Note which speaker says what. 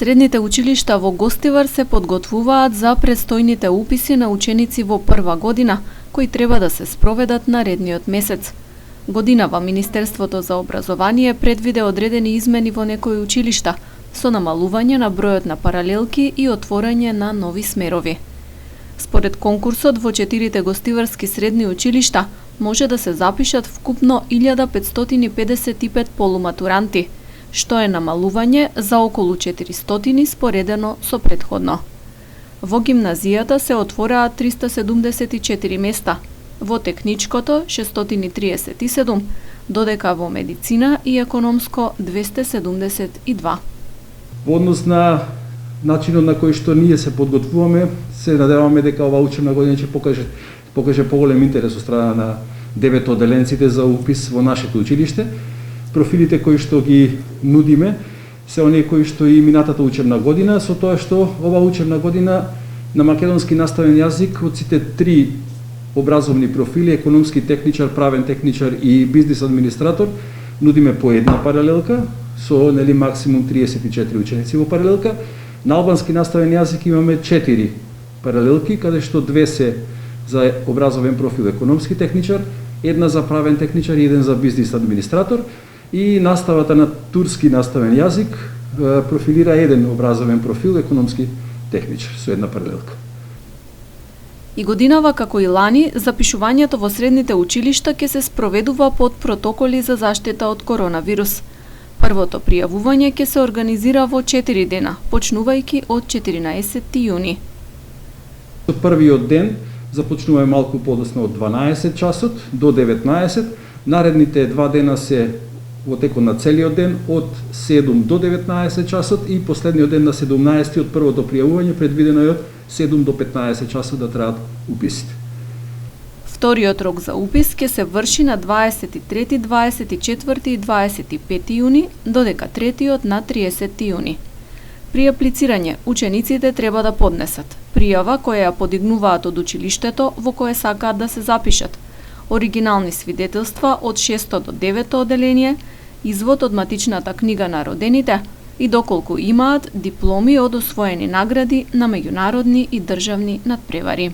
Speaker 1: Средните училишта во Гостивар се подготвуваат за предстојните уписи на ученици во прва година, кои треба да се спроведат наредниот месец. Годинава Министерството за образование предвиде одредени измени во некои училишта, со намалување на бројот на паралелки и отворање на нови смерови. Според конкурсот во 4 гостиварски средни училишта може да се запишат вкупно 1555 полуматуранти, што е намалување за околу 400 споредено со претходно. Во гимназијата се отвораа 374 места, во техничкото 637, додека во медицина и економско 272.
Speaker 2: Во однос на начинот на кој што ние се подготвуваме, се надеваме дека ова учебна година ќе покаже поголем интерес од страна на деветоделенците за упис во нашето училиште. Профилите кои што ги нудиме се оние кои што и минатата учебна година, со тоа што ова учебна година на македонски наставен јазик од сите 3 образовни профили, економски техничар, правен техничар и бизнис администратор, нудиме по една паралелка со максимум 34 ученици во паралелка. На албански наставен јазик имаме 4 паралелки, каде што 2 се за образовен профил економски техничар, една за правен техничар и еден за бизнис администратор, и наставата на турски наставен јазик профилира еден образовен профил економски техничар со една паралелка.
Speaker 1: И годинава како и лани, запишувањето во средните училишта ќе се спроведува под протоколи за заштита од коронавирус. Првото пријавување ќе се организира во 4 дена, почнувајќи од 14 јуни.
Speaker 2: Од првиот ден започнуваме малку подоцна од 12 часот до 19. Наредните 2 дена се во текот на целиот ден од 7 до 19 часот и последниот ден на 17 од првото пријавување предвидено е од 7 до 15 часот да траат уписите.
Speaker 1: Вториот рок за упис ќе се врши на 23, 24 и 25 јуни, додека третиот на 30 јуни. При аплицирање, учениците треба да поднесат пријава која ја подигнуваат од училиштето во кое сакаат да се запишат, оригинални свидетелства од 6 до 9 оделение, извод од матичната книга на родените и доколку имаат дипломи од освоени награди на меѓународни и државни надпревари.